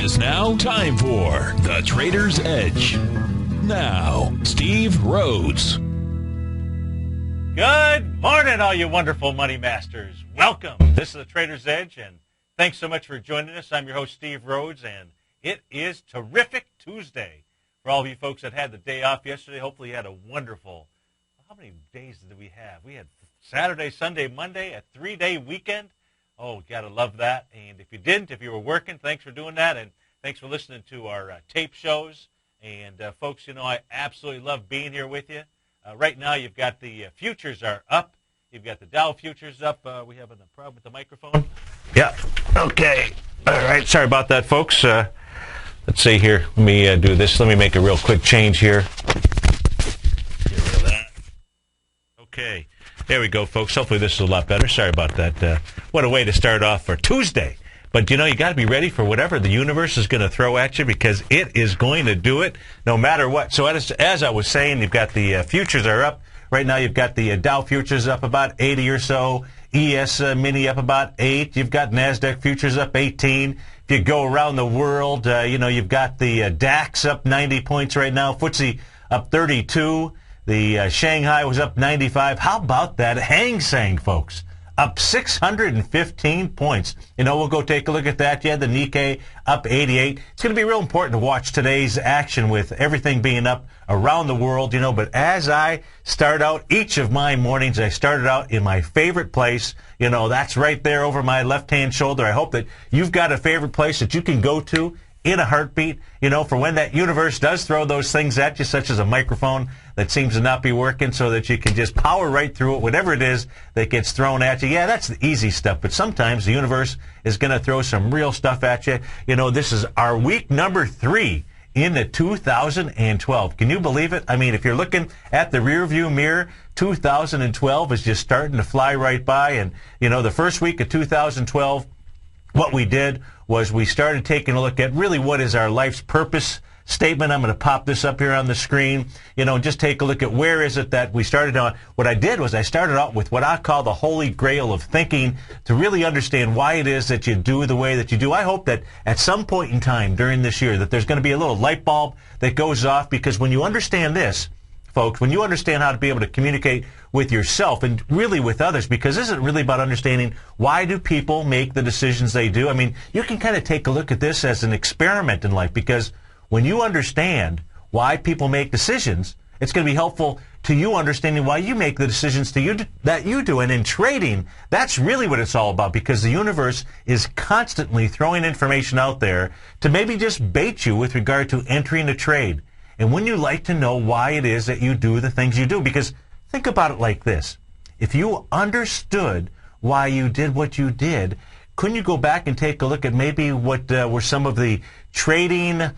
is now time for The Trader's Edge. Now, Steve Rhodes. Good morning, all you wonderful money masters. Welcome. This is The Trader's Edge, and thanks so much for joining us. I'm your host, Steve Rhodes, and it is Terrific Tuesday. For all of you folks that had the day off yesterday, hopefully you had a wonderful, how many days did we have? We had Saturday, Sunday, Monday, a 3-day weekend. Oh, got to love that. And if you didn't, if you were working, thanks for doing that. And thanks for listening to our tape shows. And, folks, you know, I absolutely love being here with you. Right now, you've got the futures are up. You've got the Dow futures up. We have a problem with the microphone. Yeah. Okay. All right. Sorry about that, folks. Let's see here. Let me do this. Let me make a real quick change here. Get rid of that. Okay. There we go, folks. Hopefully this is a lot better. Sorry about that. What a way to start off for Tuesday. But, you know, you got to be ready for whatever the universe is going to throw at you, because it is going to do it no matter what. So as I was saying, you've got the futures are up. Right now you've got the Dow futures up about 80 or so. ES mini up about 8. You've got NASDAQ futures up 18. If you go around the world, you know, you've got the DAX up 90 points right now. FTSE up 32. The Shanghai was up 95. How about that Hang Seng, folks? Up 615 points. You know, we'll go take a look at that. Yeah, the Nikkei up 88. It's going to be real important to watch today's action with everything being up around the world, you know. But as I start out each of my mornings, I started out in my favorite place. You know, that's right there over my left-hand shoulder. I hope that you've got a favorite place that you can go to in a heartbeat, you know, for when that universe does throw those things at you, such as a microphone that seems to not be working, so that you can just power right through it, whatever it is that gets thrown at you. Yeah, that's the easy stuff, but sometimes the universe is going to throw some real stuff at you. You know, this is our week number 3 in the 2012. Can you believe it? I mean, if you're looking at the rearview mirror, 2012 is just starting to fly right by. And, you know, the first week of 2012, what we did was we started taking a look at really what is our life's purpose statement. I'm going to pop this up here on the screen, you know, and just take a look at where is it that we started on. What I did was I started out with what I call the holy grail of thinking, to really understand why it is that you do the way that you do. I hope that at some point in time during this year that there's going to be a little light bulb that goes off, because when you understand this, folks, when you understand how to be able to communicate with yourself and really with others, because this isn't really about understanding why do people make the decisions they do. I mean, you can kind of take a look at this as an experiment in life, because when you understand why people make decisions, it's going to be helpful to you understanding why you make the decisions that you do. And in trading, that's really what it's all about, because the universe is constantly throwing information out there to maybe just bait you with regard to entering a trade. And when you like to know why it is that you do the things you do, because think about it like this. If you understood why you did what you did, couldn't you go back and take a look at maybe what were some of the trading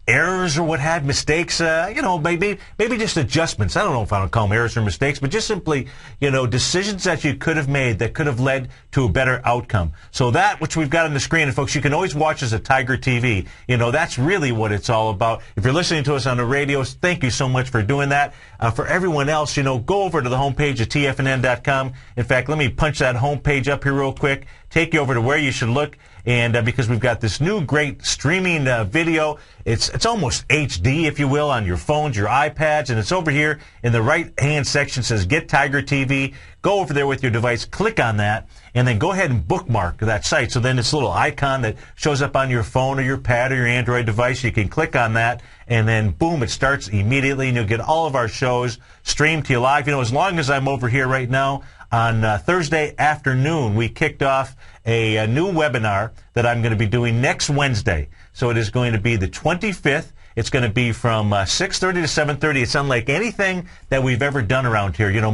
errors or what had mistakes, you know, maybe just adjustments. I don't know if I don't call them errors or mistakes, but just simply, you know, decisions that you could have made that could have led to a better outcome. So that, which we've got on the screen, and folks, you can always watch us at TigerTV. You know, that's really what it's all about. If you're listening to us on the radio, thank you so much for doing that. For everyone else, you know, go over to the homepage at tfnn.com. In fact, let me punch that homepage up here real quick, take you over to where you should look. And because we've got this new great streaming video, it's almost HD, if you will, on your phones, your iPads, and it's over here in the right-hand section. It says Get Tiger TV. Go over there with your device, click on that, and then go ahead and bookmark that site. So then it's a little icon that shows up on your phone or your pad or your Android device. You can click on that, and then boom, it starts immediately, and you'll get all of our shows streamed to you live. You know, as long as I'm over here right now, on Thursday afternoon, we kicked off a new webinar that I'm going to be doing next Wednesday. So it is going to be the 25th. It's going to be from 6:30 to 7:30. It's unlike anything that we've ever done around here. You know,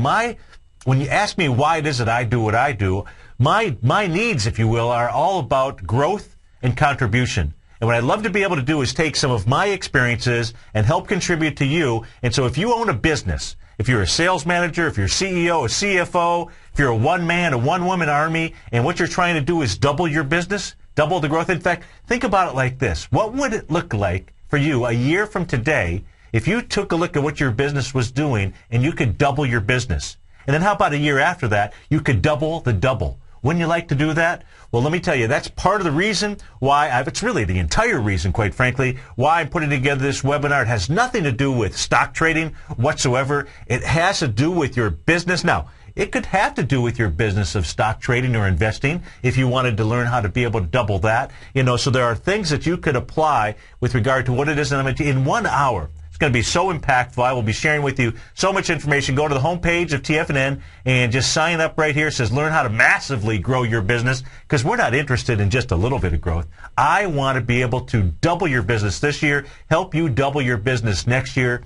when you ask me why it is that I do what I do, my needs, if you will, are all about growth and contribution. And what I'd love to be able to do is take some of my experiences and help contribute to you. And so if you own a business, if you're a sales manager, if you're a CEO, a CFO, if you're a one-man, a one-woman army, and what you're trying to do is double your business, double the growth. In fact, think about it like this. What would it look like for you a year from today if you took a look at what your business was doing and you could double your business? And then how about a year after that, you could double the double? Wouldn't you like to do that? Well, let me tell you, that's part of the reason why it's really the entire reason, quite frankly, why I'm putting together this webinar. It has nothing to do with stock trading whatsoever. It has to do with your business. Now, it could have to do with your business of stock trading or investing if you wanted to learn how to be able to double that. So there are things that you could apply with regard to what it is in 1 hour. Going to be so impactful. I will be sharing with you so much information. Go to the homepage of TFNN and just sign up right here. It says learn how to massively grow your business, because we're not interested in just a little bit of growth. I want to be able to double your business this year, help you double your business next year.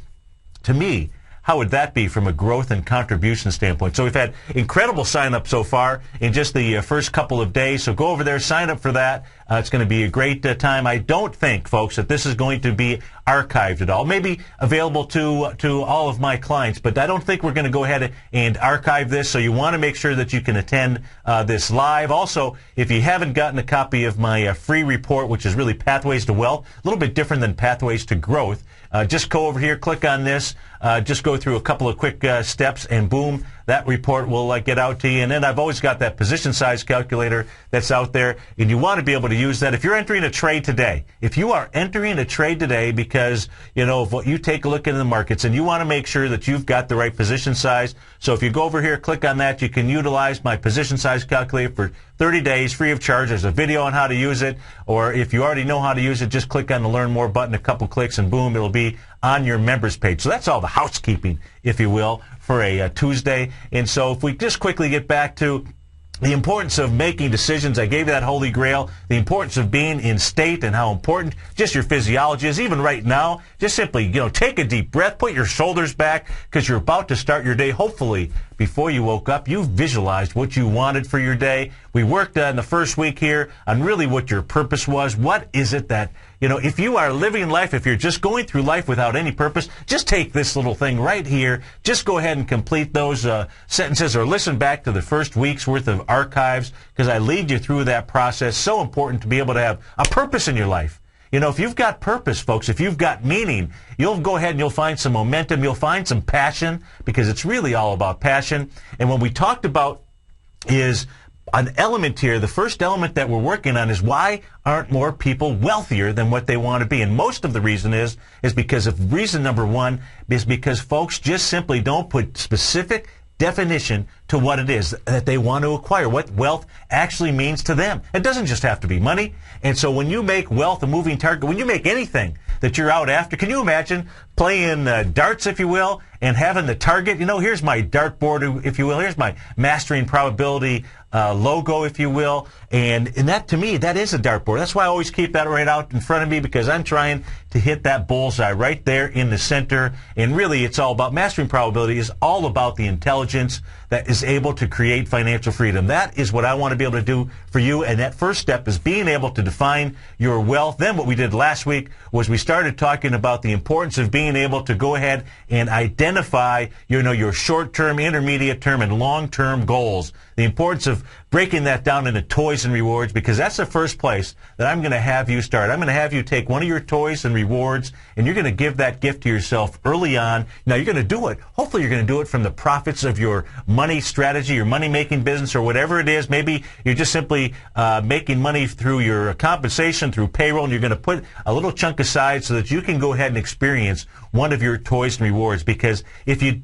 To me, how would that be from a growth and contribution standpoint? So we've had incredible sign-up so far in just the first couple of days. So go over there, sign up for that. It's going to be a great time. I don't think, folks, that this is going to be archived at all. Maybe available to all of my clients, but I don't think we're going to go ahead and archive this. So you want to make sure that you can attend this live. Also, if you haven't gotten a copy of my free report, which is really Pathways to Wealth, a little bit different than Pathways to Growth, just go over here, click on this, just go through a couple of quick steps, and boom, that report will get out to you. And then I've always got that position size calculator that's out there, and you want to be able to use that. If you're entering a trade today, if you are entering a trade today because, of what you take a look into the markets, and you want to make sure that you've got the right position size. So if you go over here, click on that, you can utilize my position size calculator for 30 days free of charge. There's a video on how to use it, or if you already know how to use it, just click on the Learn More button, a couple clicks, and boom, it'll be on your members page. So that's all the housekeeping, if you will, for a Tuesday. And so if we just quickly get back to the importance of making decisions, I gave you that holy grail, the importance of being in state and how important just your physiology is. Even right now, just simply, take a deep breath, put your shoulders back, because you're about to start your day. Hopefully, before you woke up, you visualized what you wanted for your day. We worked in the first week here on really what your purpose was. What is it that, if you are living life, if you're just going through life without any purpose, just take this little thing right here. Just go ahead and complete those sentences, or listen back to the first week's worth of archives, because I lead you through that process. So important to be able to have a purpose in your life. If you've got purpose, folks, if you've got meaning, you'll go ahead and you'll find some momentum, you'll find some passion, because it's really all about passion. And what we talked about is an element here. The first element that we're working on is, why aren't more people wealthier than what they want to be? And most of the reason is because of reason number one is because folks just simply don't put specific definition to what it is that they want to acquire, what wealth actually means to them. It doesn't just have to be money. And so when you make wealth a moving target, when you make anything that you're out after, can you imagine playing darts, if you will, and having the target? Here's my dartboard, if you will. Here's my mastering probability logo, if you will. And that, to me, that is a dartboard. That's why I always keep that right out in front of me, because I'm trying to hit that bullseye right there in the center. And really, it's all about mastering probability, is all about the intelligence that is able to create financial freedom. That is what I want to be able to do for you. And that first step is being able to define your wealth. Then what we did last week was we started talking about the importance of being able to go ahead and identify, your short-term, intermediate-term, and long-term goals. The importance of breaking that down into toys and rewards, because that's the first place that I'm going to have you start. I'm going to have you take one of your toys and rewards, and you're going to give that gift to yourself early on. Now, you're going to do it. Hopefully, you're going to do it from the profits of your money strategy, your money-making business, or whatever it is. Maybe you're just simply making money through your compensation, through payroll, and you're going to put a little chunk aside so that you can go ahead and experience one of your toys and rewards. Because if you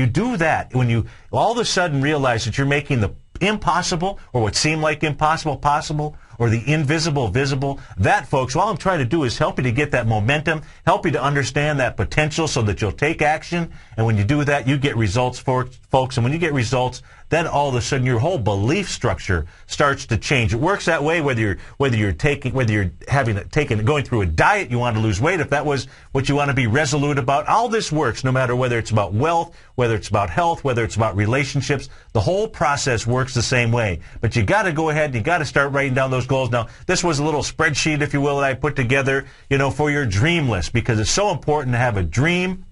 do that, when you all of a sudden realize that you're making the impossible, or what seemed like impossible, possible, or the invisible visible, that, folks, all I'm trying to do is help you to get that momentum, help you to understand that potential so that you'll take action. And when you do that, you get results, folks. And when you get results, then all of a sudden your whole belief structure starts to change. It works that way whether you're going through a diet, you want to lose weight, if that was what you want to be resolute about. All this works no matter whether it's about wealth, whether it's about health, whether it's about relationships. The whole process works the same way. But you got to go ahead and you got to start writing down those goals. Now, this was a little spreadsheet, if you will, that I put together, for your dream list, because it's so important to have a dream.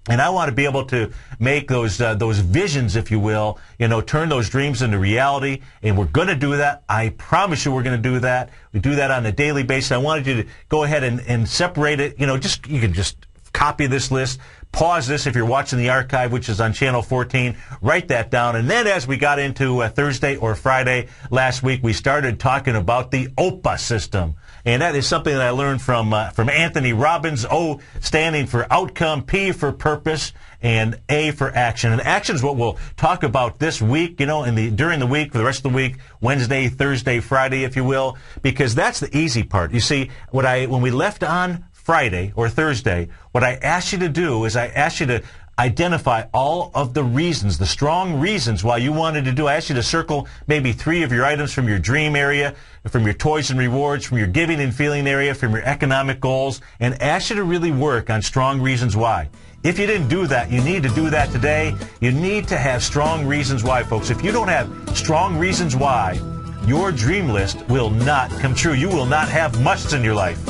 And I want to be able to make those visions, if you will, turn those dreams into reality. And we're going to do that. I promise you we're going to do that. We do that on a daily basis. I wanted you to go ahead and separate it. You can just copy this list, pause this if you're watching the archive, which is on Channel 14. Write that down. And then as we got into Thursday or Friday last week, we started talking about the OPA system. And that is something that I learned from Anthony Robbins. O standing for outcome, P for purpose, and A for action. And action is what we'll talk about this week, during the week, for the rest of the week, Wednesday, Thursday, Friday, if you will, because that's the easy part. You see, when we left on Friday or Thursday, what I asked you to do is I asked you to identify all of the reasons, the strong reasons why you wanted to do. I asked you to circle maybe 3 of your items from your dream area, from your toys and rewards, from your giving and feeling area, from your economic goals, and asked you to really work on strong reasons why. If you didn't do that, you need to do that today. You need to have strong reasons why, folks. If you don't have strong reasons why, your dream list will not come true. You will not have musts in your life.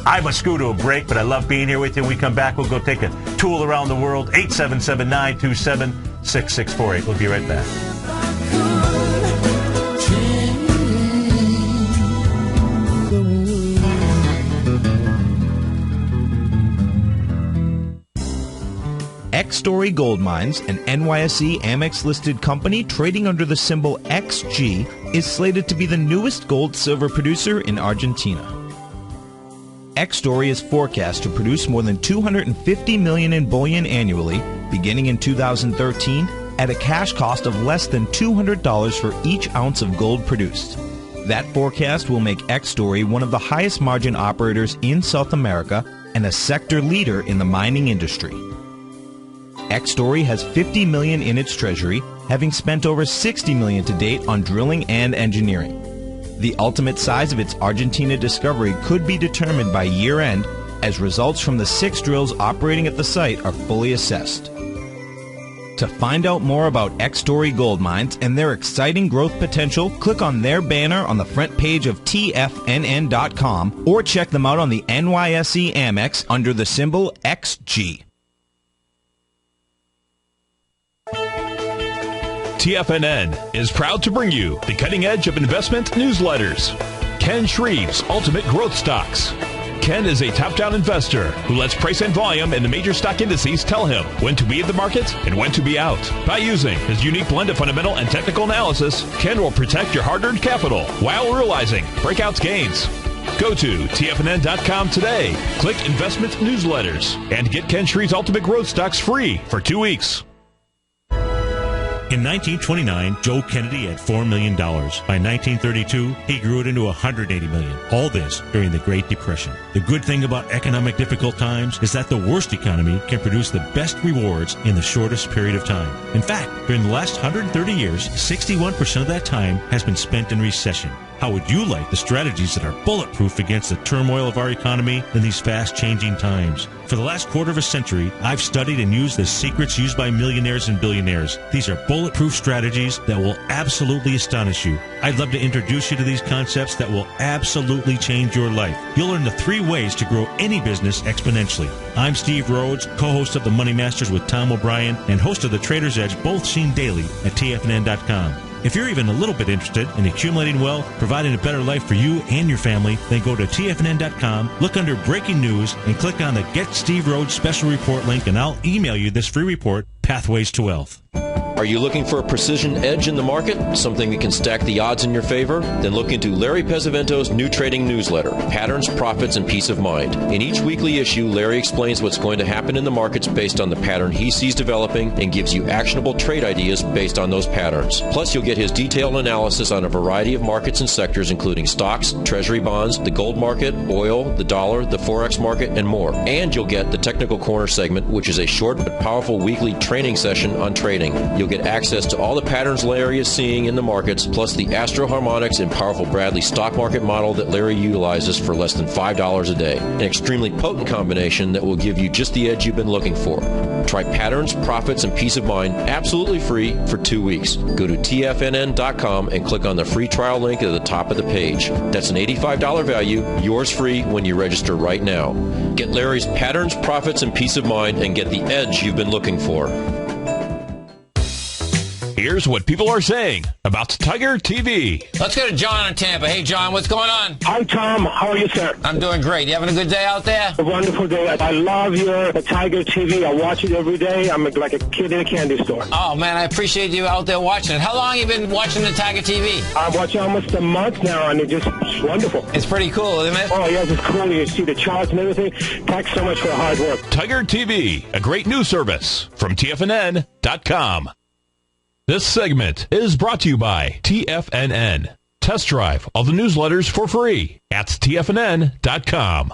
I must go to a break, but I love being here with you. When we come back, we'll go take a tool around the world. 877-927-6648. We'll be right back. X-Story Gold Mines, an NYSE Amex-listed company trading under the symbol XG, is slated to be the newest gold-silver producer in Argentina. X-Story is forecast to produce more than $250 million in bullion annually, beginning in 2013, at a cash cost of less than $200 for each ounce of gold produced. That forecast will make X-Story one of the highest margin operators in South America and a sector leader in the mining industry. X-Story has $50 million in its treasury, having spent over $60 million to date on drilling and engineering. The ultimate size of its Argentina discovery could be determined by year-end, as results from the 6 drills operating at the site are fully assessed. To find out more about X-Story Gold Mines and their exciting growth potential, click on their banner on the front page of TFNN.com or check them out on the NYSE Amex under the symbol XG. TFNN is proud to bring you the cutting edge of investment newsletters. Ken Shreve's Ultimate Growth Stocks. Ken is a top-down investor who lets price and volume in the major stock indices tell him when to be in the market and when to be out. By using his unique blend of fundamental and technical analysis, Ken will protect your hard-earned capital while realizing breakout gains. Go to TFNN.com today, click Investment Newsletters, and get Ken Shreve's Ultimate Growth Stocks free for 2 weeks. In 1929, Joe Kennedy had $4 million. By 1932, he grew it into $180 million. All this during the Great Depression. The good thing about economic difficult times is that the worst economy can produce the best rewards in the shortest period of time. In fact, during the last 130 years, 61% of that time has been spent in recession. How would you like the strategies that are bulletproof against the turmoil of our economy in these fast-changing times? For the last quarter of a century, I've studied and used the secrets used by millionaires and billionaires. These are bulletproof strategies that will absolutely astonish you. I'd love to introduce you to these concepts that will absolutely change your life. You'll learn the 3 ways to grow any business exponentially. I'm Steve Rhodes, co-host of the Money Masters with Tom O'Brien, and host of the Trader's Edge, both seen daily at TFNN.com. If you're even a little bit interested in accumulating wealth, providing a better life for you and your family, then go to TFNN.com, look under Breaking News, and click on the Get Steve Rhodes Special Report link, and I'll email you this free report, Pathways to Wealth. Are you looking for a precision edge in the market? Something that can stack the odds in your favor? Then look into Larry Pesavento's new trading newsletter, Patterns, Profits, and Peace of Mind. In each weekly issue, Larry explains what's going to happen in the markets based on the pattern he sees developing and gives you actionable trade ideas based on those patterns. Plus, you'll get his detailed analysis on a variety of markets and sectors, including stocks, treasury bonds, the gold market, oil, the dollar, the forex market, and more. And you'll get the Technical Corner segment, which is a short but powerful weekly training session on trading. You'll get access to all the patterns Larry is seeing in the markets, plus the Astro Harmonics and powerful Bradley stock market model that Larry utilizes for less than $5 a day. An extremely potent combination that will give you just the edge you've been looking for. Try Patterns, Profits, and Peace of Mind absolutely free for 2 weeks. Go to TFNN.com and click on the free trial link at the top of the page. That's an $85 value, yours free when you register right now. Get Larry's Patterns, Profits, and Peace of Mind and get the edge you've been looking for. Here's what people are saying about Tiger TV. Let's go to John in Tampa. Hey, John, what's going on? Hi, Tom. How are you, sir? I'm doing great. You having a good day out there? A wonderful day. I love your Tiger TV. I watch it every day. I'm like a kid in a candy store. Oh, man, I appreciate you out there watching it. How long have you been watching the Tiger TV? I'm watching almost a month now, and it's wonderful. It's pretty cool, isn't it? Oh, yes, it's cool. You see the charts and everything. Thanks so much for the hard work. Tiger TV, a great news service from TFNN.com. This segment is brought to you by TFNN. Test drive all the newsletters for free at TFNN.com.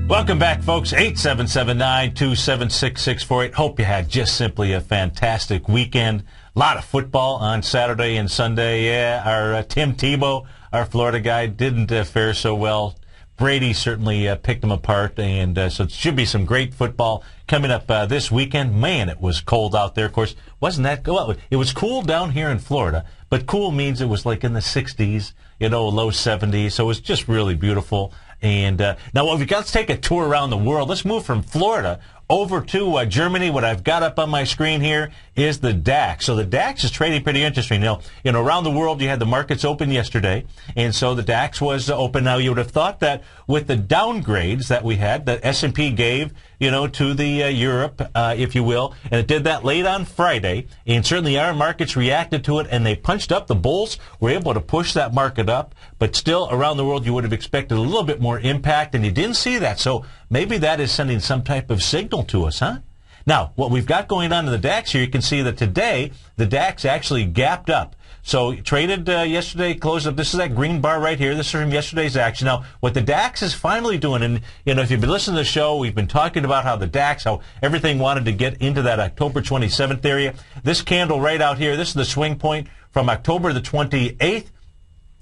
Welcome back, folks. 877-927-6648. Hope you had just simply a fantastic weekend. A lot of football on Saturday and Sunday. Yeah, our Tim Tebow, our Florida guy, didn't fare so well. Brady certainly picked him apart, and so it should be some great football coming up this weekend. Man, it was cold out there. Of course, wasn't that well? It was cool down here in Florida, but cool means it was like in the 60s, low 70s. So it was just really beautiful. And now let's take a tour around the world. Let's move from Florida over to Germany. What I've got up on my screen here is the DAX. So the DAX is trading pretty interesting. Now, around the world, you had the markets open yesterday, and so the DAX was open. Now, you would have thought that with the downgrades that we had, that S&P gave, to the Europe, if you will, and it did that late on Friday, and certainly our markets reacted to it, and they punched up. The bulls were able to push that market up, but still around the world you would have expected a little bit more impact, and you didn't see that. So maybe that is sending some type of signal to us, huh? Now, what we've got going on in the DAX here, you can see that today the DAX actually gapped up. So traded yesterday, closed up. This is that green bar right here. This is from yesterday's action. Now, what the DAX is finally doing, and if you've been listening to the show, we've been talking about how the DAX, how everything wanted to get into that October 27th area. This candle right out here, this is the swing point from October the 28th.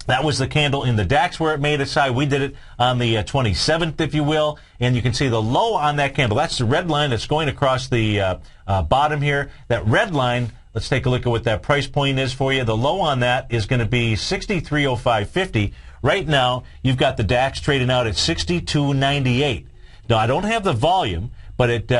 That was the candle in the DAX where it made its high. We did it on the 27th, if you will. And you can see the low on that candle. That's the red line that's going across the bottom here. That red line, let's take a look at what that price point is for you. The low on that is going to be 63.0550. Right now, you've got the DAX trading out at 62.98. Now, I don't have the volume, but it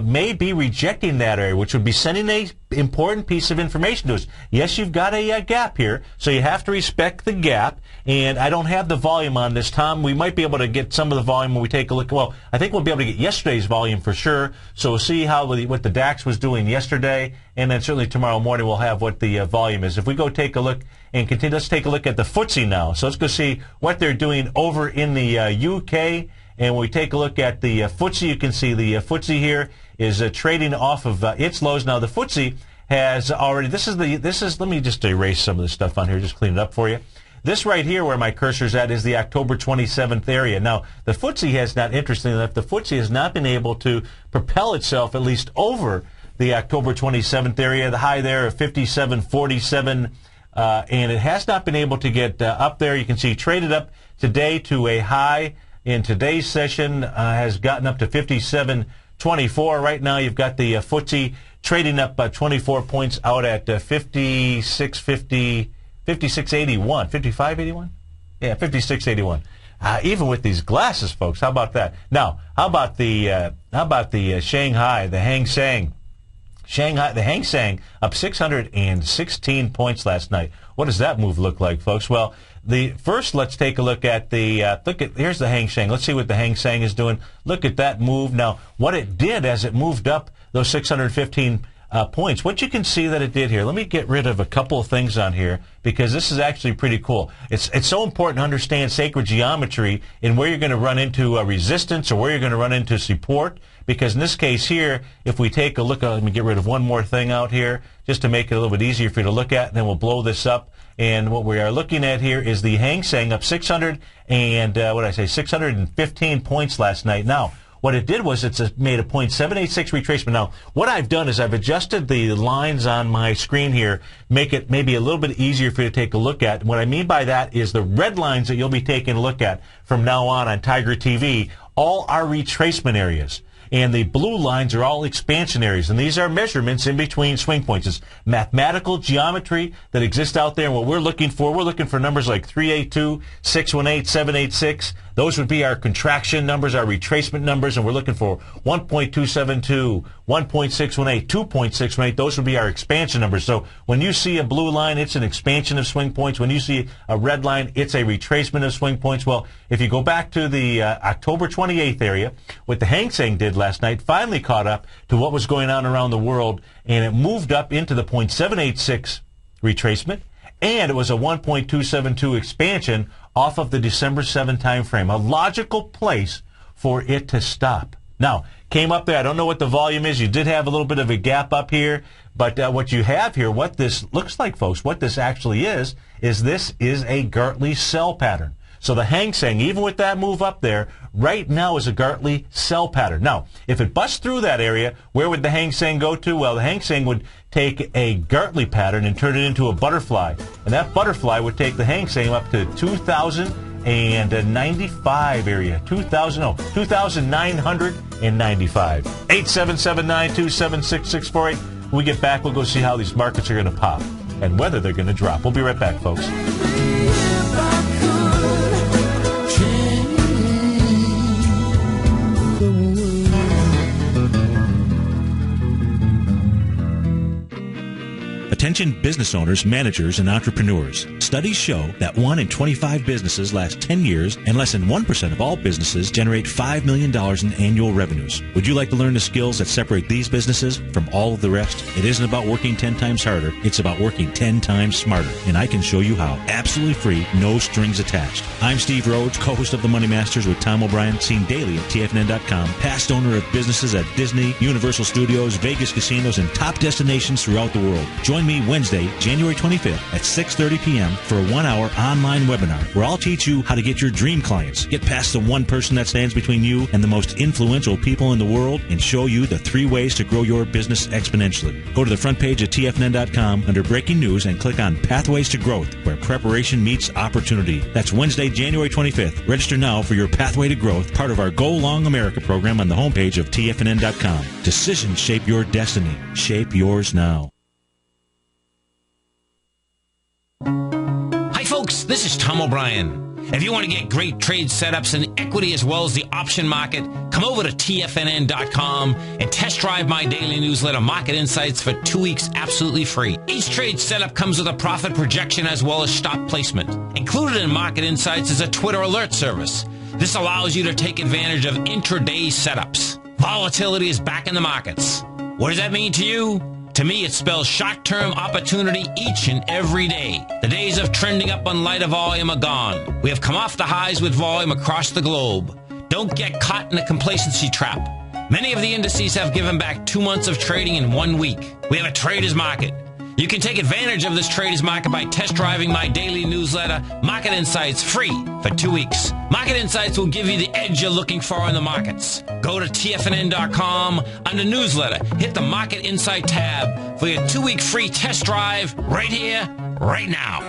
may be rejecting that area, which would be sending a important piece of information to us. Yes, you've got a gap here, so you have to respect the gap. And I don't have the volume on this, Tom. We might be able to get some of the volume when we take a look. Well, I think we'll be able to get yesterday's volume for sure. So we'll see what the DAX was doing yesterday, and then certainly tomorrow morning we'll have what the volume is. If we go take a look and continue, let's take a look at the FTSE now. So let's go see what they're doing over in the UK. And when we take a look at the FTSE, you can see the FTSE here is trading off of its lows. Now the FTSE has already. This is. Let me just erase some of this stuff on here. Just clean it up for you. This right here, where my cursor's at, is the October 27th area. Now the FTSE has not. Interestingly enough, the FTSE has not been able to propel itself at least over the October 27th area. The high there of 57.47, and it has not been able to get up there. You can see traded up today to a high. In today's session, has gotten up to 57.24. Right now, you've got the FTSE trading up 24 points out at 56.81. 55.81? Yeah, 56.81. Even with these glasses, folks, how about that? Now, how about the Shanghai, the Hang Seng? The Hang Seng up 616 points last night. What does that move look like, folks? Well, first, let's take a look at here's the Hang Seng. Let's see what the Hang Seng is doing. Look at that move. Now, what it did as it moved up those 615 points, what you can see that it did here. Let me get rid of a couple of things on here because this is actually pretty cool. It's so important to understand sacred geometry and where you're going to run into resistance or where you're going to run into support. Because in this case here, if we take a look, let me get rid of one more thing out here just to make it a little bit easier for you to look at, and then we'll blow this up. And what we are looking at here is the Hang Seng up 615 points last night. Now, what it did was it's made a 0.786 retracement. Now, what I've done is I've adjusted the lines on my screen here, make it maybe a little bit easier for you to take a look at. What I mean by that is the red lines that you'll be taking a look at from now on Tiger TV all are retracement areas. And the blue lines are all expansion areas. And these are measurements in between swing points. It's mathematical geometry that exists out there. And what we're looking for numbers like 382, 618, 786. Those would be our contraction numbers, our retracement numbers. And we're looking for 1.272, 1.618, 2.618. Those would be our expansion numbers. So when you see a blue line, it's an expansion of swing points. When you see a red line, it's a retracement of swing points. Well, if you go back to the October 28th area, what the Hang Seng did last night finally caught up to what was going on around the world, and it moved up into the 0.786 retracement, and it was a 1.272 expansion off of the December 7 time frame. A logical place for it to stop. Now, came up there. I don't know what the volume is. You did have a little bit of a gap up here, but what you have here, what this looks like, folks, what this actually is this is a Gartley sell pattern. So the Hang Seng, even with that move up there, right now is a Gartley sell pattern. Now, if it busts through that area, where would the Hang Seng go to? Well, the Hang Seng would take a Gartley pattern and turn it into a butterfly. And that butterfly would take the Hang Seng up to 2,095 area. 2,995. 877-927-6648. When we get back, we'll go see how these markets are going to pop and whether they're going to drop. We'll be right back, folks. Attention business owners, managers, and entrepreneurs. Studies show that 1 in 25 businesses last 10 years, and less than 1% of all businesses generate $5 million in annual revenues. Would you like to learn the skills that separate these businesses from all of the rest? It isn't about working 10 times harder. It's about working 10 times smarter. And I can show you how. Absolutely free, no strings attached. I'm Steve Rhodes, co-host of The Money Masters with Tom O'Brien, seen daily at TFNN.com, past owner of businesses at Disney, Universal Studios, Vegas casinos, and top destinations throughout the world. Join me Wednesday, January 25th at 6:30 p.m. for a 1-hour online webinar where I'll teach you how to get your dream clients, get past the one person that stands between you and the most influential people in the world, and show you the 3 ways to grow your business exponentially. Go to the front page of TFNN.com under Breaking News and click on Pathways to Growth, where preparation meets opportunity. That's Wednesday, January 25th. Register now for your Pathway to Growth, part of our Go Long America program on the homepage of TFNN.com. Decisions shape your destiny. Shape yours now. Hi folks, this is Tom O'Brien. If you want to get great trade setups in equity as well as the option market, come over to TFNN.com and test drive my daily newsletter, Market Insights, for 2 weeks absolutely free. Each trade setup comes with a profit projection as well as stop placement. Included in Market Insights is a Twitter alert service. This allows you to take advantage of intraday setups. Volatility is back in the markets. What does that mean to you? To me, it spells short-term opportunity each and every day. The days of trending up on lighter volume are gone. We have come off the highs with volume across the globe. Don't get caught in a complacency trap. Many of the indices have given back 2 months of trading in 1 week. We have a trader's market. You can take advantage of this trader's market by test driving my daily newsletter, Market Insights, free for 2 weeks. Market Insights will give you the edge you're looking for in the markets. Go to TFNN.com, under newsletter, hit the Market Insight tab for your 2-week free test drive right here, right now.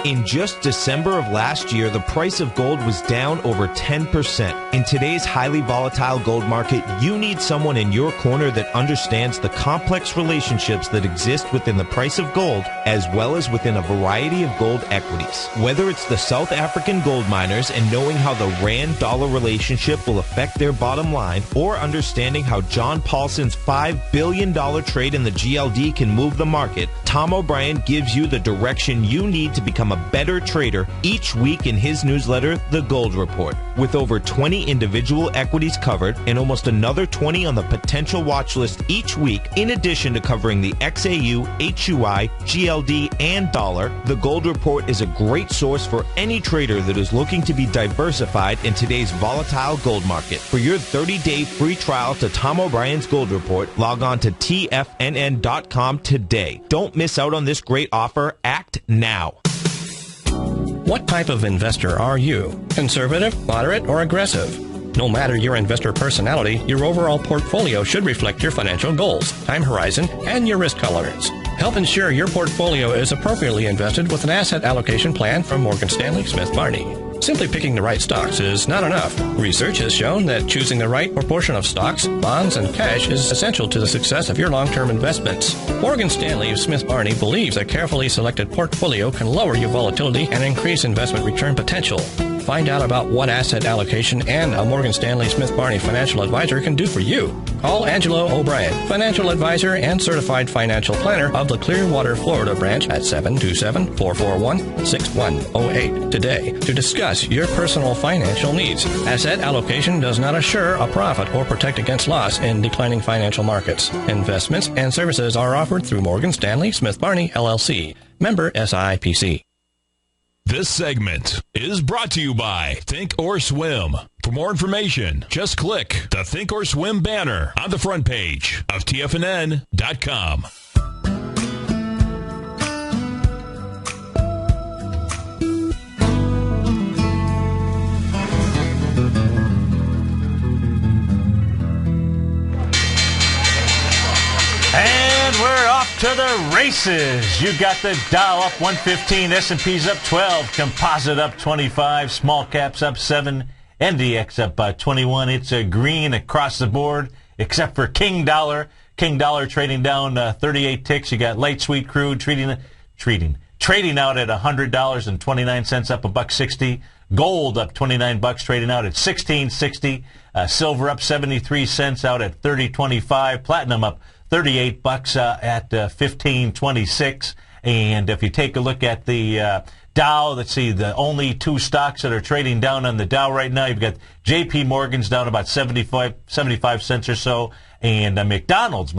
In just December of last year, the price of gold was down over 10%. In today's highly volatile gold market, you need someone in your corner that understands the complex relationships that exist within the price of gold, as well as within a variety of gold equities. Whether it's the South African gold miners and knowing how the Rand-dollar relationship will affect their bottom line, or understanding how John Paulson's $5 billion trade in the GLD can move the market, Tom O'Brien gives you the direction you need to become a better trader each week in his newsletter, The Gold Report. With over 20 individual equities covered and almost another 20 on the potential watch list each week, in addition to covering the XAU, HUI, GLD, and dollar, The Gold Report is a great source for any trader that is looking to be diversified in today's volatile gold market. For your 30-day free trial to Tom O'Brien's Gold Report, log on to TFNN.com today. Don't miss out on this great offer. Act now. What type of investor are you? Conservative, moderate, or aggressive? No matter your investor personality, your overall portfolio should reflect your financial goals, time horizon, and your risk tolerance. Help ensure your portfolio is appropriately invested with an asset allocation plan from Morgan Stanley Smith Barney. Simply picking the right stocks is not enough. Research has shown that choosing the right proportion of stocks, bonds, and cash is essential to the success of your long-term investments. Morgan Stanley Smith Barney believes a carefully selected portfolio can lower your volatility and increase investment return potential. Find out about what asset allocation and a Morgan Stanley Smith Barney financial advisor can do for you. Call Angelo O'Brien, financial advisor and certified financial planner of the Clearwater, Florida branch at 727-441-6108 today to discuss your personal financial needs. Asset allocation does not assure a profit or protect against loss in declining financial markets. Investments and services are offered through Morgan Stanley Smith Barney, LLC. Member SIPC. This segment is brought to you by Think or Swim. For more information, just click the Think or Swim banner on the front page of TFNN.com. And we're off to the races. You got the Dow up 115, S&P's up 12, Composite up 25, small caps up 7, NDX up 21. It's a green across the board, except for King Dollar. King Dollar trading down 38 ticks. You got light sweet crude trading out at $100.29, up $1.60. Gold up 29 bucks, trading out at $16.60. Silver up 73 cents, out at $30.25. Platinum up 38 bucks at 15.26. And if you take a look at the Dow, let's see, the only two stocks that are trading down on the Dow right now, you've got J.P. Morgan's down about 75 cents or so, and McDonald's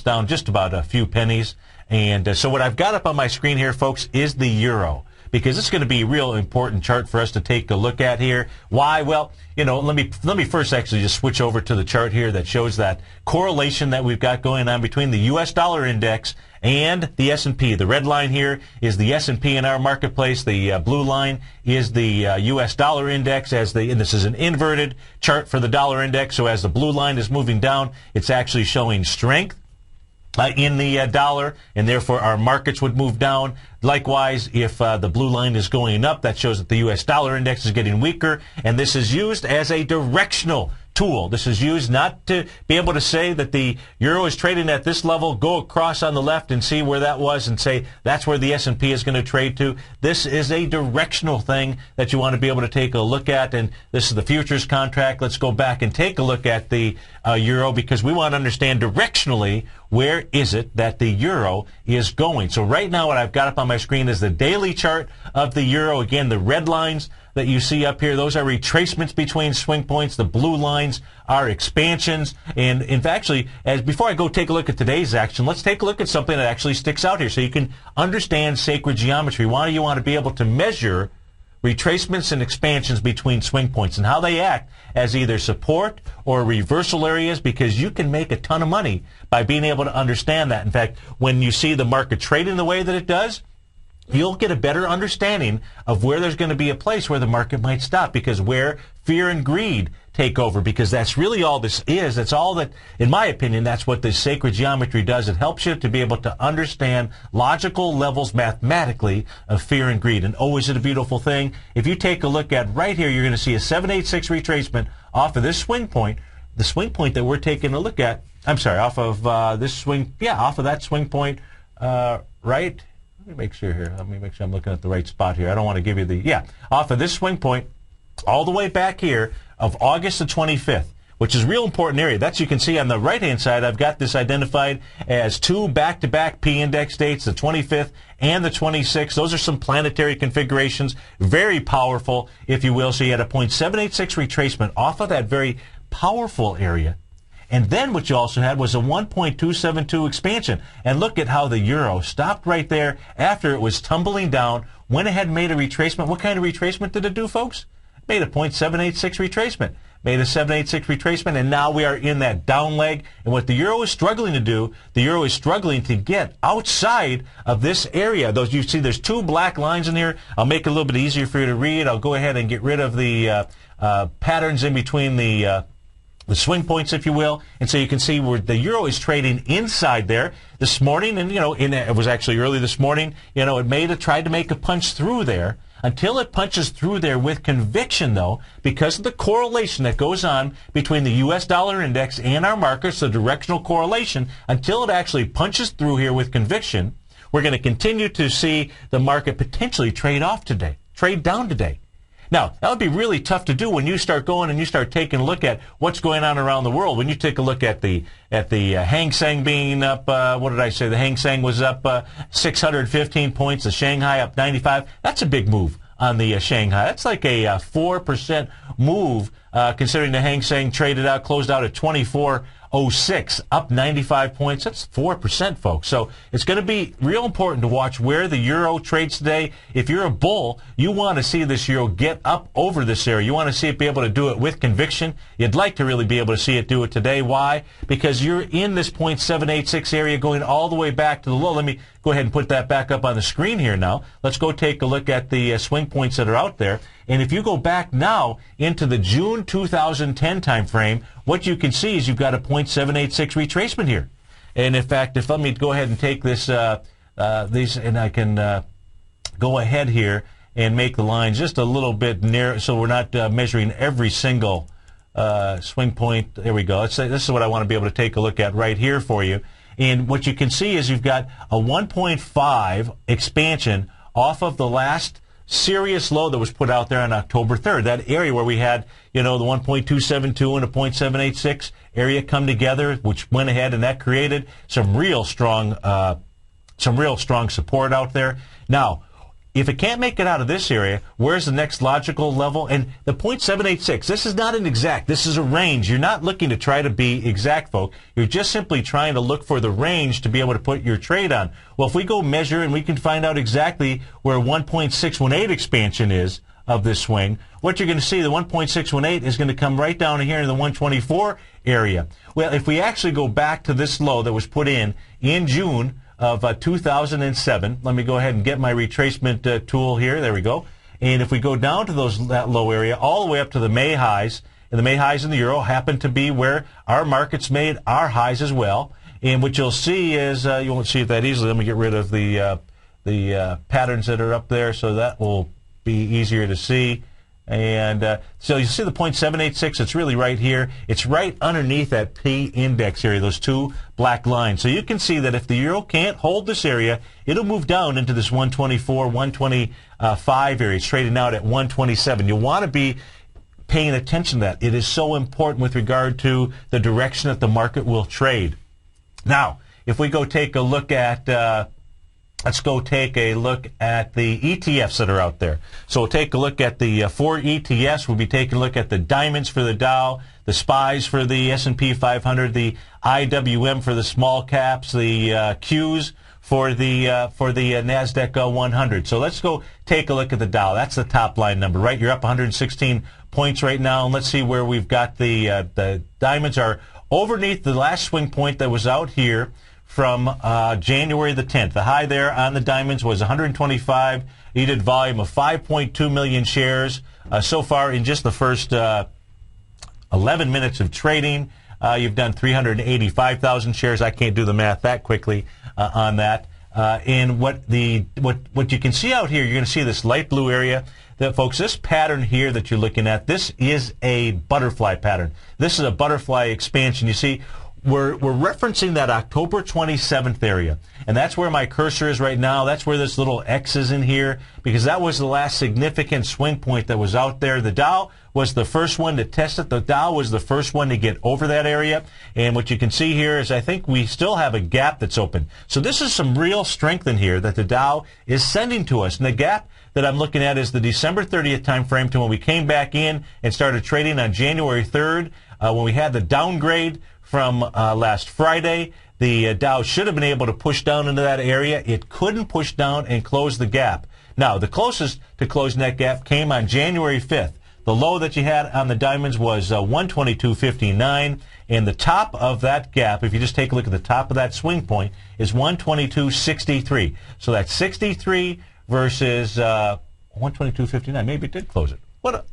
down just about a few pennies. And so what I've got up on my screen here, folks, is the euro, because this is going to be a real important chart for us to take a look at here. Why? Well, let me first actually just switch over to the chart here that shows that correlation that we've got going on between the U.S. dollar index and the S&P. The red line here is the S&P in our marketplace. The blue line is the U.S. dollar index, and this is an inverted chart for the dollar index. So as the blue line is moving down, it's actually showing strength in the dollar, and therefore our markets would move down. Likewise, if the blue line is going up, that shows that the U.S. dollar index is getting weaker, and this is used as a directional tool. This is used not to be able to say that the euro is trading at this level, go across on the left and see where that was and say that's where the S&P is going to trade to. This is a directional thing that you want to be able to take a look at, and this is the futures contract. Let's go back and take a look at the euro, because we want to understand directionally where is it that the euro is going. So right now what I've got up on my screen is the daily chart of the euro. Again, the red lines that you see up here, those are retracements between swing points. The blue lines are expansions. And in fact, actually, before I go take a look at today's action, let's take a look at something that actually sticks out here so you can understand sacred geometry. Why do you want to be able to measure retracements and expansions between swing points and how they act as either support or reversal areas, because you can make a ton of money by being able to understand that. In fact, when you see the market trading the way that it does, you'll get a better understanding of where there's going to be a place where the market might stop, because where fear and greed take over, because that's really all this is. That's all that, in my opinion, that's what this sacred geometry does. It helps you to be able to understand logical levels mathematically of fear and greed. And always a beautiful thing. If you take a look at right here, you're going to see a 786 retracement off of this swing point, the swing point that we're taking a look at. I'm sorry, off of this swing, off of that swing point, right? Let me make sure here. Let me make sure I'm looking at the right spot here. I don't want to give you off of this swing point all the way back here of August the 25th, which is a real important area. That's, you can see on the right-hand side, I've got this identified as two back-to-back P-index dates, the 25th and the 26th. Those are some planetary configurations, very powerful, if you will. So you had a 0.786 retracement off of that very powerful area. And then what you also had was a 1.272 expansion. And look at how the euro stopped right there after it was tumbling down, went ahead and made a retracement. What kind of retracement did it do, folks? It made a 0.786 retracement. Made a 786 retracement, and now we are in that down leg. And what the euro is struggling to do, the euro is struggling to get outside of this area. Those, you see there's two black lines in here. I'll make it a little bit easier for you to read. I'll go ahead and get rid of the patterns in between the swing points, if you will. And so you can see where the euro is trading inside there this morning. And, it was actually early this morning. It tried to make a punch through there. Until it punches through there with conviction, though, because of the correlation that goes on between the U.S. dollar index and our markets, the directional correlation, until it actually punches through here with conviction, we're going to continue to see the market potentially trade down today. Now, that would be really tough to do when you start going and you start taking a look at what's going on around the world. When you take a look at the Hang Seng being up, what did I say? The Hang Seng was up 615 points. The Shanghai up 95. That's a big move on the Shanghai. That's like a 4% move, considering the Hang Seng closed out at 2406, up 95 points. That's 4%, folks. So it's going to be real important to watch where the euro trades today. If you're a bull, you want to see this euro get up over this area. You want to see it be able to do it with conviction. You'd like to really be able to see it do it today. Why? Because you're in this 0.786 area going all the way back to the low. Let me go ahead and put that back up on the screen here now. Let's go take a look at the swing points that are out there. And if you go back now into the June 2010 time frame, what you can see is you've got a 0.786 retracement here. And in fact, let me go ahead and take this, and I can go ahead here and make the line just a little bit near, so we're not measuring every single swing point. There we go. Let's say this is what I want to be able to take a look at right here for you. And what you can see is you've got a 1.5 expansion off of the last serious low that was put out there on October 3rd. That area where we had, the 1.272 and a 0.786 area come together, which went ahead and that created some real strong support out there. Now, if it can't make it out of this area, where's the next logical level? And the 0.786, this is not an exact. This is a range. You're not looking to try to be exact, folks. You're just simply trying to look for the range to be able to put your trade on. Well, if we go measure and we can find out exactly where 1.618 expansion is of this swing, what you're going to see, the 1.618 is going to come right down here in the 124 area. Well, if we actually go back to this low that was put in June of 2007. Let me go ahead and get my retracement tool here. There we go. And if we go down to that low area, all the way up to the May highs, and the May highs in the euro happen to be where our markets made our highs as well. And what you'll see is, you won't see it that easily. Let me get rid of the patterns that are up there, so that will be easier to see. And so you see the 0.786, it's really right here. It's right underneath that P index area, those two black lines. So you can see that if the euro can't hold this area, it'll move down into this 124, 125 area. It's trading out at 127. You'll want to be paying attention to that. It is so important with regard to the direction that the market will trade. Now, if we go take a look at let's go take a look at the ETFs that are out there. So we'll take a look at the 4 ETFs. We'll be taking a look at the diamonds for the Dow, the SPYs for the S&P 500, the IWM for the small caps, the Qs for the NASDAQ 100. So let's go take a look at the Dow. That's the top line number, right? You're up 116 points right now, and let's see where we've got the diamonds are underneath the last swing point that was out here from January the 10th. The high there on the diamonds was 125. You did volume of 5.2 million shares. So far in just the first 11 minutes of trading, you've done 385,000 shares. I can't do the math that quickly on that. And what you can see out here, you're going to see this light blue area. Folks, this pattern here that you're looking at, this is a butterfly pattern. This is a butterfly expansion. You see, we're referencing that October 27th area, and that's where my cursor is right now. That's where this little X is in here, because that was the last significant swing point that was out there. The Dow was the first one to test it. The Dow was the first one to get over that area, and what you can see here is I think we still have a gap that's open. So this is some real strength in here that the Dow is sending to us, and the gap that I'm looking at is the December 30th time frame to when we came back in and started trading on January 3rd, when we had the downgrade from last Friday. The Dow should have been able to push down into that area. It couldn't push down and close the gap. Now, the closest to closing that gap came on January 5th. The low that you had on the diamonds was 122.59, and the top of that gap, if you just take a look at the top of that swing point, is 122.63. So that's 63 versus 122.59. Maybe it did close it.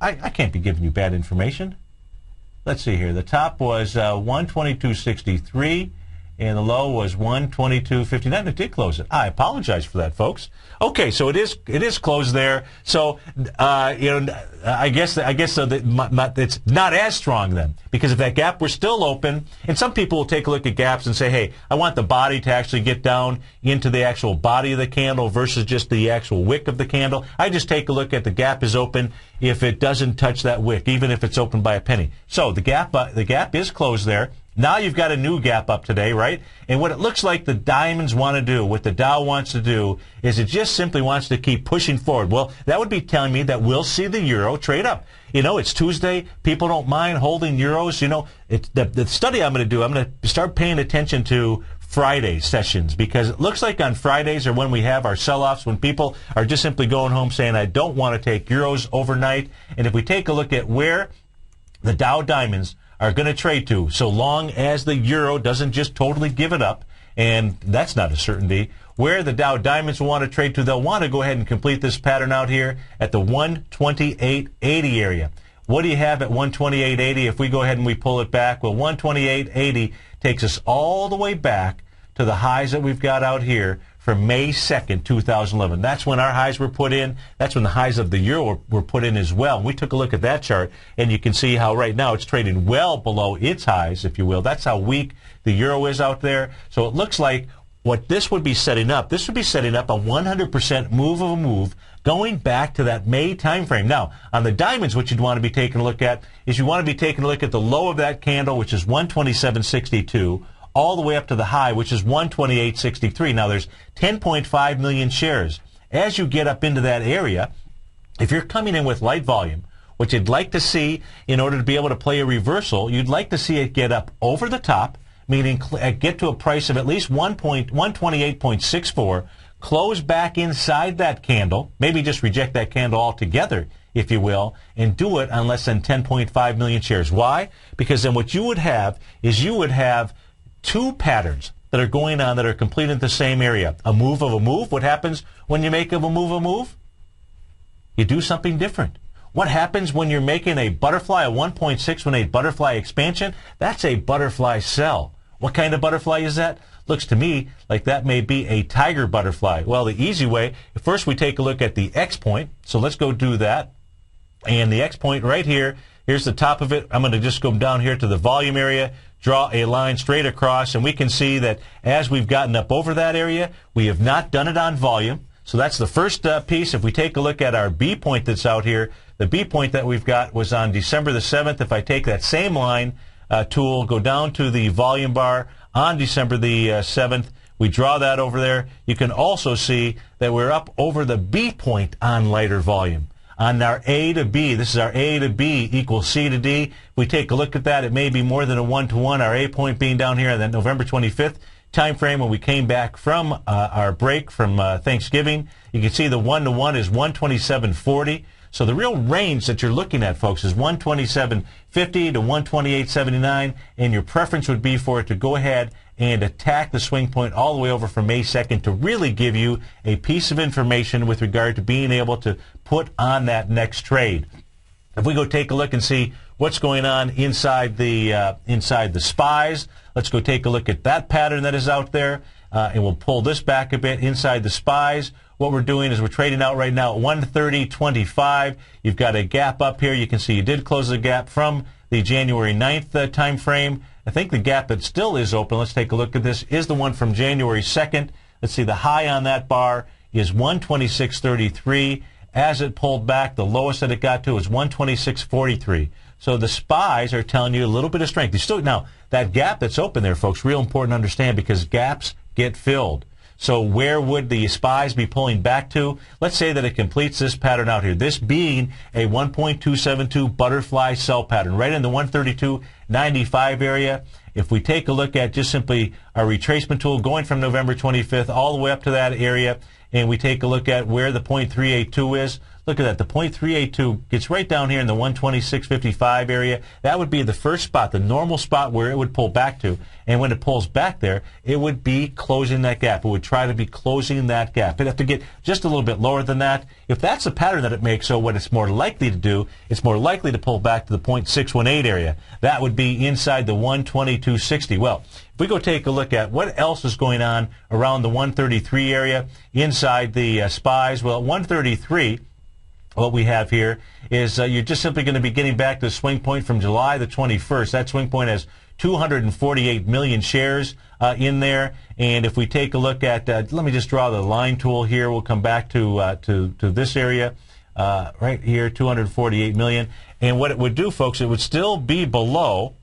I can't be giving you bad information. Let's see here. The top was 122.63, and the low was 122.59. It did close it. I apologize for that, folks. Okay, so it is closed there. So I guess it's not as strong then, because if that gap were still open, and some people will take a look at gaps and say, hey, I want the body to actually get down into the actual body of the candle versus just the actual wick of the candle. I just take a look at the gap is open if it doesn't touch that wick, even if it's open by a penny. So the gap is closed there. Now you've got a new gap up today, right? And what it looks like the diamonds want to do, what the Dow wants to do, is it just simply wants to keep pushing forward. Well, that would be telling me that we'll see the euro trade up. It's Tuesday. People don't mind holding euros. The study I'm going to do, I'm going to start paying attention to Friday sessions, because it looks like on Fridays are when we have our sell-offs, when people are just simply going home saying, I don't want to take euros overnight. And if we take a look at where the Dow diamonds are going to trade to, so long as the euro doesn't just totally give it up, and that's not a certainty, where the Dow diamonds will want to trade to, they'll want to go ahead and complete this pattern out here at the 128.80 area. What do you have at 128.80 if we go ahead and we pull it back? Well, 128.80 takes us all the way back to the highs that we've got out here from May 2nd, 2011. That's when our highs were put in. That's when the highs of the euro were put in as well. We took a look at that chart, and you can see how right now it's trading well below its highs, if you will. That's how weak the euro is out there. So it looks like what this would be setting up, this would be setting up a 100% move of a move going back to that May time frame. Now, on the diamonds, what you'd want to be taking a look at is you want to be taking a look at the low of that candle, which is 127.62. all the way up to the high, which is 128.63. Now, there's 10.5 million shares. As you get up into that area, if you're coming in with light volume, what you'd like to see in order to be able to play a reversal, you'd like to see it get up over the top, meaning get to a price of at least 128.64, close back inside that candle, maybe just reject that candle altogether, if you will, and do it on less than 10.5 million shares. Why? Because then what you would have is two patterns that are going on that are complete in the same area. A move of a move. What happens when you make a move? You do something different. What happens when you're making a butterfly, a 1.618 butterfly expansion? That's a butterfly sell. What kind of butterfly is that? Looks to me like that may be a tiger butterfly. Well, the easy way, first we take a look at the X point. So let's go do that. And the X point right here, here's the top of it. I'm going to just go down here to the volume area, draw a line straight across, and we can see that as we've gotten up over that area, we have not done it on volume. So that's the first piece. If we take a look at our B point that's out here, the B point that we've got was on December the 7th. If I take that same line tool, go down to the volume bar on December the 7th, we draw that over there. You can also see that we're up over the B point on lighter volume. On our A to B, this is our A to B equals C to D. If we take a look at that, it may be more than a 1-to-1. Our A point being down here on that November 25th time frame when we came back from our break from Thanksgiving. You can see the 1-to-1 is 127.40. So the real range that you're looking at, folks, is 127.50 to 128.79, and your preference would be for it to go ahead and attack the swing point all the way over from May 2nd to really give you a piece of information with regard to being able to put on that next trade. If we go take a look and see what's going on inside the SPYs, let's go take a look at that pattern that is out there, and we'll pull this back a bit inside the SPYs. What we're doing is we're trading out right now at 130.25. You've got a gap up here. You can see you did close the gap from the January 9th time frame. I think the gap that still is open, let's take a look at this, is the one from January 2nd. Let's see, the high on that bar is 126.33. As it pulled back, the lowest that it got to is 126.43. So the SPYs are telling you a little bit of strength. Now, that gap that's open there, folks, real important to understand because gaps get filled. So where would the SPYs be pulling back to? Let's say that it completes this pattern out here, this being a 1.272 butterfly sell pattern, right in the 132.95 area. If we take a look at just simply our retracement tool going from November 25th all the way up to that area, and we take a look at where the 0.382 is, look at that. The 0.382 gets right down here in the 126.55 area. That would be the first spot, the normal spot where it would pull back to. And when it pulls back there, it would be closing that gap. It would try to be closing that gap. It'd have to get just a little bit lower than that. If that's a pattern that it makes, so what it's more likely to do, it's more likely to pull back to the 0.618 area. That would be inside the 122.60. Well, if we go take a look at what else is going on around the 133 area inside the SPYs, well, at 133, what we have here is you're just simply going to be getting back to the swing point from July the 21st. That swing point has 248 million shares in there. And if we take a look at, let me just draw the line tool here. We'll come back to this area right here, 248 million. And what it would do, folks, it would still be below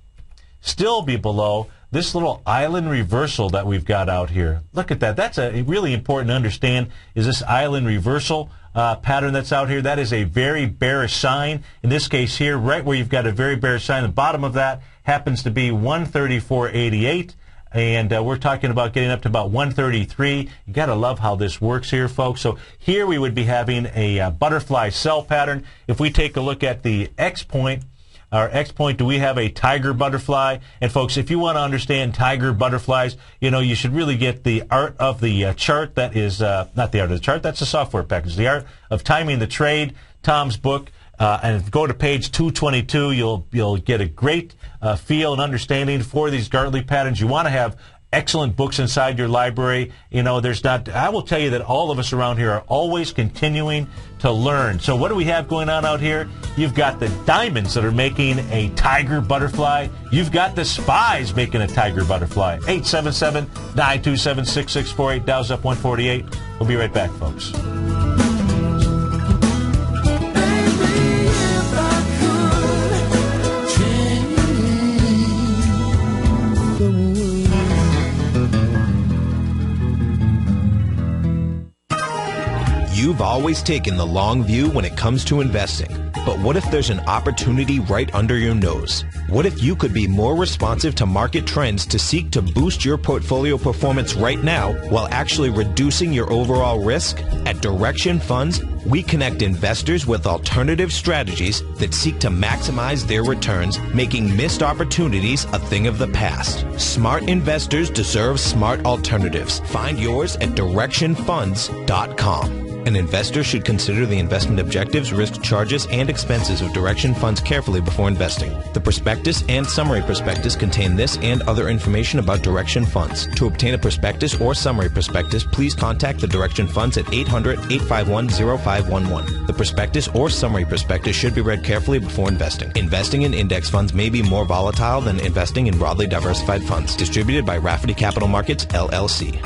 this little island reversal that we've got out here. Look at that. That's a really important to understand, is this island reversal pattern that's out here. That is a very bearish sign. In this case here, right where you've got a very bearish sign, the bottom of that happens to be 134.88. And we're talking about getting up to about 133. You got to love how this works here, folks. So here we would be having a butterfly sell pattern. If we take a look at the X point, our X point, do we have a tiger butterfly? And folks, if you want to understand tiger butterflies, you should really get the art of the chart. That is not the art of the chart. That's a software package. The art of timing the trade, Tom's book. And if you go to page 222, you'll get a great feel and understanding for these Gartley patterns. You want to have excellent books inside your library. I will tell you that all of us around here are always continuing to learn. So what do we have going on out here? You've got the diamonds that are making a tiger butterfly. You've got the SPYs making a tiger butterfly. 877-927-6648. Dow's up 148. We'll be right back, folks. You've always taken the long view when it comes to investing. But what if there's an opportunity right under your nose? What if you could be more responsive to market trends to seek to boost your portfolio performance right now while actually reducing your overall risk? At Direction Funds, we connect investors with alternative strategies that seek to maximize their returns, making missed opportunities a thing of the past. Smart investors deserve smart alternatives. Find yours at directionfunds.com. An investor should consider the investment objectives, risk charges, and expenses of Direction Funds carefully before investing. The prospectus and summary prospectus contain this and other information about Direction Funds. To obtain a prospectus or summary prospectus, please contact the Direction Funds at 800-851-0511. The prospectus or summary prospectus should be read carefully before investing. Investing in index funds may be more volatile than investing in broadly diversified funds. Distributed by Rafferty Capital Markets, LLC.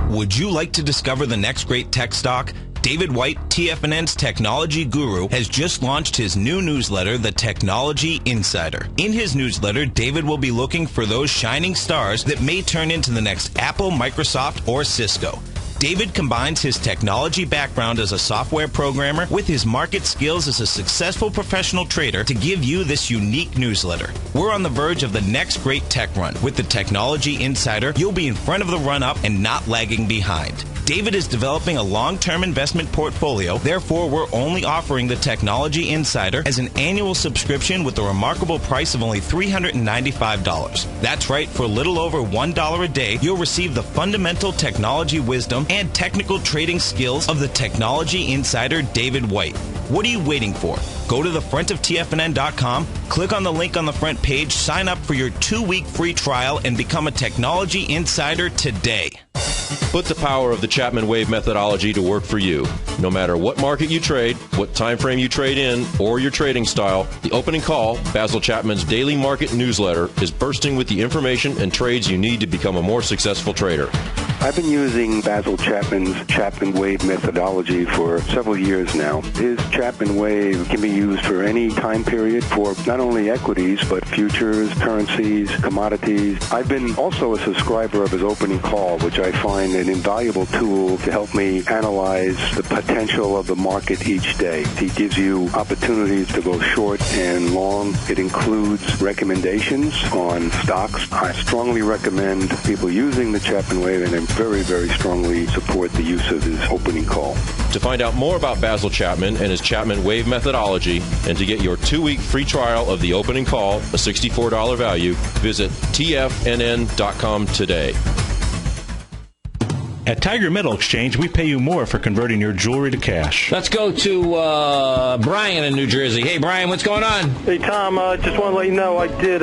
Would you like to discover the next great tech stock? David White, TFNN's technology guru, has just launched his new newsletter, The Technology Insider. In his newsletter, David will be looking for those shining stars that may turn into the next Apple, Microsoft, or Cisco. David combines his technology background as a software programmer with his market skills as a successful professional trader to give you this unique newsletter. We're on the verge of the next great tech run. With the Technology Insider, you'll be in front of the run-up and not lagging behind. David is developing a long-term investment portfolio, therefore we're only offering the Technology Insider as an annual subscription with a remarkable price of only $395. That's right, for a little over $1 a day, you'll receive the fundamental technology wisdom and technical trading skills of the Technology Insider David White. What are you waiting for? Go to the front of TFNN.com, click on the link on the front page, sign up for your 2-week free trial, and become a Technology Insider today. Put the power of the Chapman Wave methodology to work for you. No matter what market you trade, what time frame you trade in, or your trading style, the opening call, Basil Chapman's daily market newsletter, is bursting with the information and trades you need to become a more successful trader. I've been using Basil Chapman's Chapman Wave methodology for several years now. His Chapman Wave can be used for any time period for not only equities, but futures, currencies, commodities. I've been also a subscriber of his opening call, which I find an invaluable tool to help me analyze the potential of the market each day. He gives you opportunities to go short and long. It includes recommendations on stocks. I strongly recommend people using the Chapman Wave, and I very, very strongly support the use of his opening call. To find out more about Basil Chapman and his Chapman Wave methodology, and to get your 2-week free trial of the opening call, a $64 value, visit tfnn.com today. At Tiger Metal Exchange, we pay you more for converting your jewelry to cash. Let's go to Brian in New Jersey. Hey, Brian, what's going on? Hey, Tom, just want to let you know I did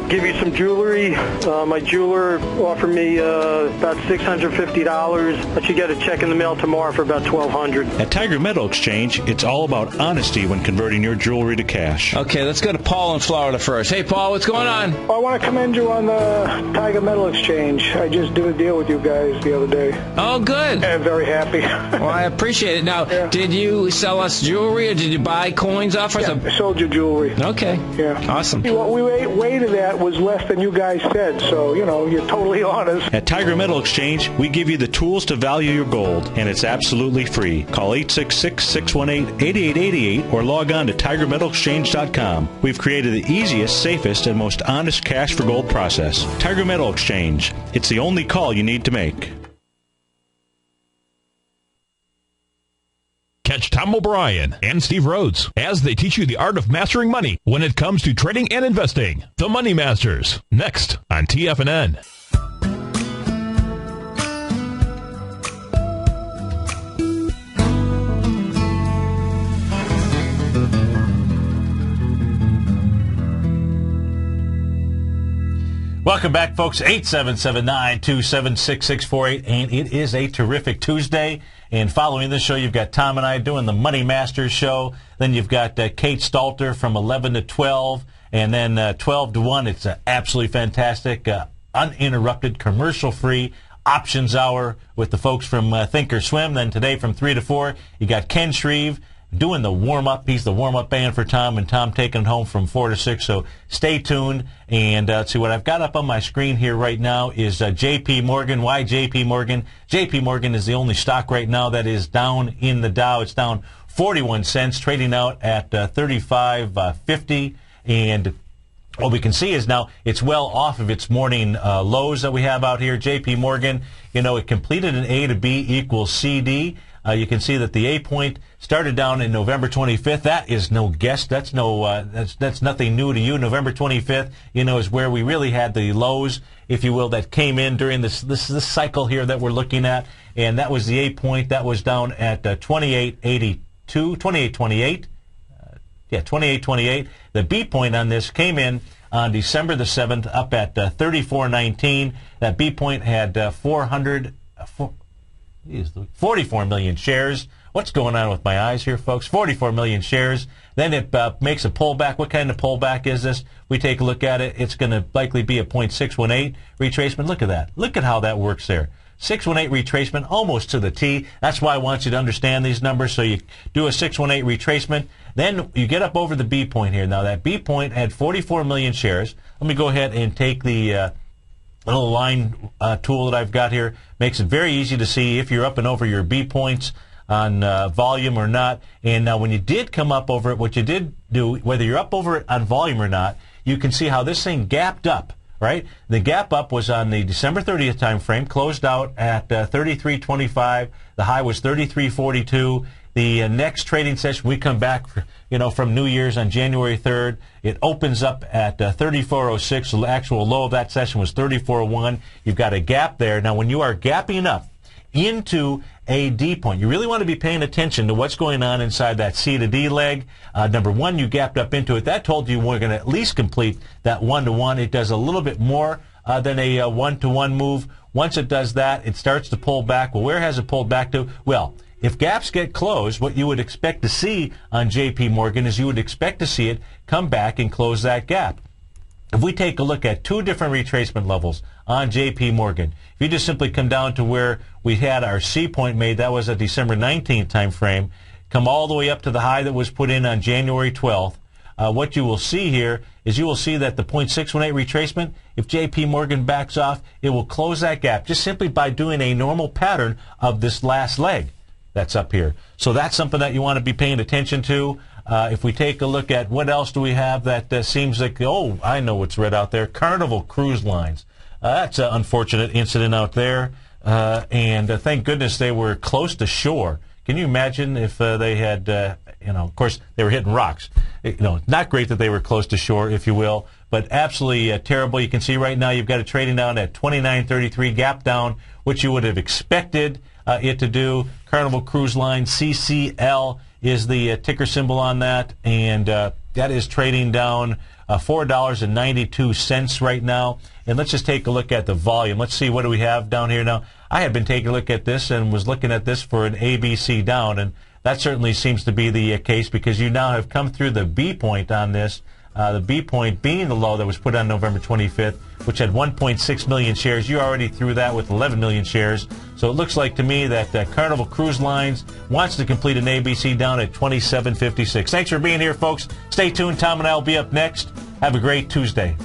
give you some jewelry. My jeweler offered me about $650. I should get a check in the mail tomorrow for about $1,200. At Tiger Metal Exchange, it's all about honesty when converting your jewelry to cash. Okay, let's go to Paul in Florida first. Hey, Paul, what's going on? I want to commend you on the Tiger Metal Exchange. I just did a deal with you guys the other day. Oh, good. I'm very happy. Well, I appreciate it. Now, Did you sell us jewelry, or did you buy coins off us? I sold you jewelry. Okay. Yeah. Awesome. What we weighted at was less than you guys said, so, you're totally honest. At Tiger Metal Exchange, we give you the tools to value your gold, and it's absolutely free. Call 866-618-8888 or log on to TigerMetalExchange.com. We've created the easiest, safest, and most honest cash for gold process. Tiger Metal Exchange. It's the only call you need to make. Catch Tom O'Brien and Steve Rhodes as they teach you the art of mastering money when it comes to trading and investing. The Money Masters, next on TFNN. Welcome back, folks. 877-927-6648, and it is a terrific Tuesday. And following this show, you've got Tom and I doing the Money Masters show. Then you've got Kate Stalter from 11 to 12, and then 12 to 1. It's absolutely fantastic, uninterrupted, commercial-free options hour with the folks from Thinkorswim. Then today from 3 to 4, you got Ken Shreve doing the warm-up. He's the warm-up band for Tom, and Tom taking it home from 4 to 6. So stay tuned. And let's see, what I've got up on my screen here right now is J.P. Morgan. Why J.P. Morgan? J.P. Morgan is the only stock right now that is down in the Dow. It's down 41 cents, trading out at 35.50. And what we can see is now it's well off of its morning lows that we have out here. J.P. Morgan, it completed an A to B equals CD. You can see that the A point started down in November 25th. That is no guess. That's that's nothing new to you. November 25th, is where we really had the lows, if you will, that came in during this cycle here that we're looking at. And that was the A point. That was down at 28.82, 28.28. 28.28. The B point on this came in on December the 7th up at 34.19. That B point had 44 million shares. What's going on with my eyes here, folks? 44 million shares. Then it makes a pullback. What kind of pullback is this? We take a look at it. It's going to likely be a 0.618 retracement. Look at that. Look at how that works there. 618 retracement, almost to the T. That's why I want you to understand these numbers. So you do a 618 retracement. Then you get up over the B point here. Now, that B point had 44 million shares. Let me go ahead and take the little line tool that I've got here. Makes it very easy to see if you're up and over your B points on volume or not. And now when you did come up over it, what you did do, whether you're up over it on volume or not, you can see how this thing gapped up, right? The gap up was on the December 30th time frame, closed out at 33.25. The high was 33.42. The next trading session, we come back, from New Year's on January 3rd. It opens up at 34.06. The actual low of that session was 34.01. You've got a gap there. Now, when you are gapping up into a D point, you really want to be paying attention to what's going on inside that C to D leg. Number one, you gapped up into it. That told you we're going to at least complete that 1-to-1. It does a little bit more than a 1-to-1 move. Once it does that, it starts to pull back. Well, where has it pulled back to? Well, if gaps get closed, what you would expect to see on J.P. Morgan is you would expect to see it come back and close that gap. If we take a look at two different retracement levels on J.P. Morgan, if you just simply come down to where we had our C point made, that was a December 19th time frame, come all the way up to the high that was put in on January 12th, what you will see here is you will see that the 0.618 retracement, if J.P. Morgan backs off, it will close that gap just simply by doing a normal pattern of this last leg. that's up here. So that's something that you want to be paying attention to. If we take a look at what else do we have that seems like, oh, I know what's red out there. Carnival Cruise Lines. That's an unfortunate incident out there. And thank goodness they were close to shore. Can you imagine if they had, of course, they were hitting rocks. Not great that they were close to shore, if you will, but absolutely terrible. You can see right now you've got it trading down at 29.33, gap down, which you would have expected it to do. Carnival Cruise Line, CCL, is the ticker symbol on that, and that is trading down $4.92 right now. And let's just take a look at the volume. Let's see, what do we have down here now? I had been taking a look at this and was looking at this for an ABC down, and that certainly seems to be the case, because you now have come through the B point on this, the B point being the low that was put on November 25th, which had 1.6 million shares. You already through that with 11 million shares. So it looks like to me that Carnival Cruise Lines wants to complete an ABC down at 27.56. Thanks for being here, folks. Stay tuned. Tom and I will be up next. Have a great Tuesday.